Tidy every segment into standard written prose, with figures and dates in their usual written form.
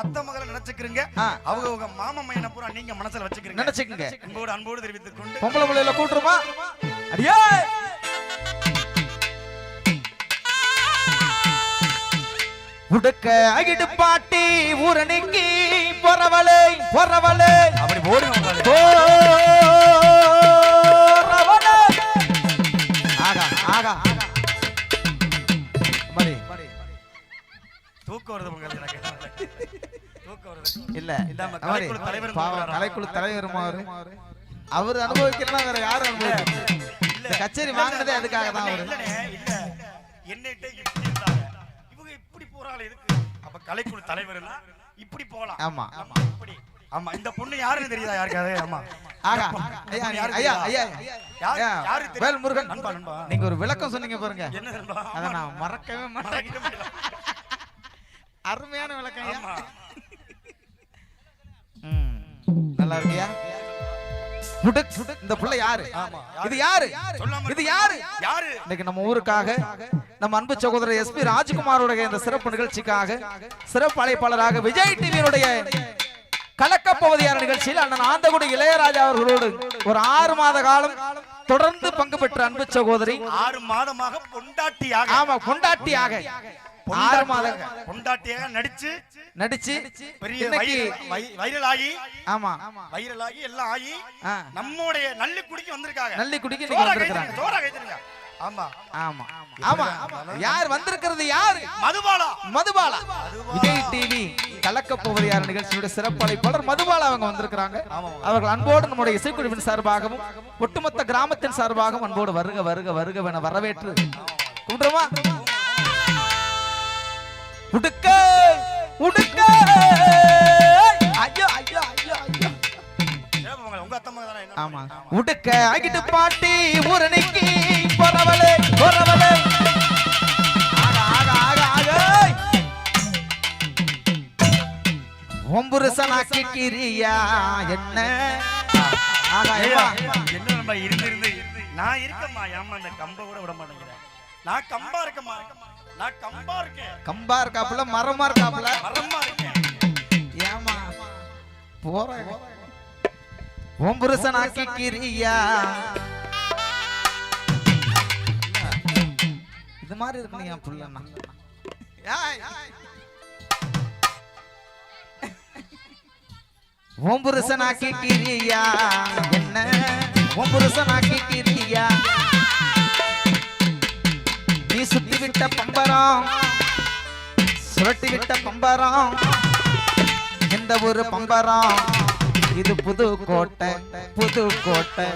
அத்தை மகளை நினைச்சுக்கிறீங்க. அவங்க உங்க மாமா மையனை பூரா நீங்க மனசுல வச்சுக்கிறீங்க. நினைச்சுக்கங்க. அன்போடு தெரிவித்துக் கொண்டு பொம்பளை பிள்ளைல கூட்டுருமா? அடியே உடுக்க அகிடு பாட்டி ஊரணிக்கு பொறவளே பொறவளே அப்படி போடுங்க. ஆகா ஆகா மரி தூக்கம் வருது உங்களுக்கு. எனக்கு தூக்கம் வருது. இல்ல இல்லாம கலைக்குழு தலைவர் கலைக்குழு தலைவர் அவர் அனுபவிக்கலாம், வேற யாரும் அனுபவிக்கல. இந்த கச்சேரி வாங்கினதே அதுக்காக தான். அவரு இல்ல என்னட்ட இப்படி இருந்தாங்க, இவங்க இப்படி போறாங்க எதுக்கு? அப்ப கலைக்குழு தலைவர் எல்லாம் இப்படி போலாம். ஆமா ஆமா இப்படி. ஆமா இந்த பொண்ணு யாருன்னு தெரியுதா யாருக்காவது? ஆமா ஆகா ஐயா ஐயா யாரு வேல் முருகன் நண்பா நண்பா, நீங்க ஒரு விளக்கம் சொன்னீங்க பாருங்க, என்ன நண்பா? அத நான் மறக்கவே மாட்டேன். அருமையான விளக்கம் ஐயா. நல்லா இருக்கியா? இந்த புள்ள யாரு? இது யாரு? இது யாரு? இன்னைக்கு நம்ம ஊருக்காக நம்ம அன்பு சகோதரர் எஸ்பி ராஜ்குமாரோட இந்த சிறப்பு நிகழ்ச்சிக்காக சிறப்பு அழைப்பாளராக விஜய் டிவியினுடைய கலக்கப்போவதியார் நிகழ்ச்சியில் அண்ணன் ஆந்தகுடி இளையராஜா அவர்களோடு ஒரு 6 மாத காலம் தொடர்ந்து பங்கு பெற்ற அன்பு சகோதரி 6 மாதமாக பொண்டாட்டியாக, ஆமா பொண்டாட்டியாக 6 மாதம் பொண்டாட்டியாக நடிச்சு பெரிய வைரல் ஆகி, ஆமா வைரல் ஆகி எல்லாம் ஆகி நம்முடைய நல்லிக்குடிக்கு வந்திருக்காங்க. நல்லிக்குடிக்கு நீங்க வந்திருக்காங்க. ஜோரா கைதுங்க. ஆமா ஆமா ஆமா. யார் வந்திருக்கிறது? யாரு? மதுபாலா. மதுபாலா விஜய் டிவி கலக்கப்போவதியார் நிகழ்ச்சியோட சிறப்பு அழைப்பாளர் மதுபாலா அவங்க வந்திருக்காங்க. அவர்கள் அன்போடு நம்முடைய இசைக்குழுவின் சார்பாகவும் ஒட்டுமொத்த கிராமத்தின் சார்பாகவும் அன்போடு வருக வருக வருக என வரவேற்று கும்பிடுமா. உடுக்க உடுக்க ஐயோ ஐயோ ஐயோ ஐயோ. உங்க அத்தம்மா தானே? ஆமா. உடுக்க அகிட்டு பாட்டி ஊரணிக்கு பொறவளே பொறவளே ஆக ஆக ஆக ஆக ஒம்புருசனாக்கி கிரியா என்ன ஆகா என்ன நம்ம இருந்து நான் இருக்கம்மா. ஏமா அந்த கம்ப கூட விட மாட்டேங்கிறேன். நான் கம்பா இருக்கம்மா. நான் கம்பா இருக்கேன். கம்பா இருக்காப்புல மரமா இருக்காப்புல மரமா இருக்கேன். ஏமா போற ஒம்புருசனாக்கி கிரியா இது மாதிரி இருக்கு. என் புள்ளண்ணா ஒம்புருசனாக்கி கிரியா என்ன ஒம்புருசனாக்கி கிரியா நீ சுத்தி விட்ட பம்பரம் சுரட்டி விட்ட பம்பரம் எந்த ஒரு பம்பரம் இது புது கோட்டை புது கோட்டை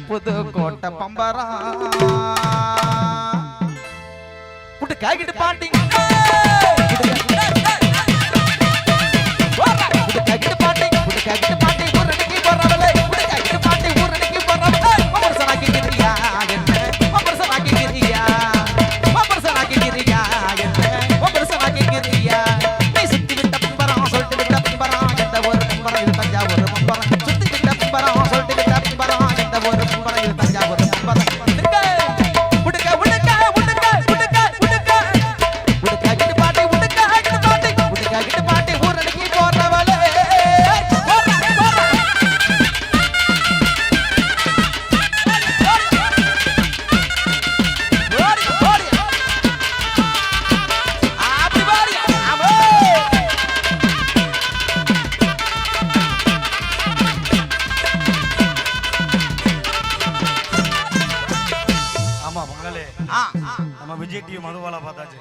புது கோட்டை பம்பரம் புட்டு காய்கிட்டு பாட்டி நம்ம விஜய் டிவி மதுபாலா பார்த்தாச்சு.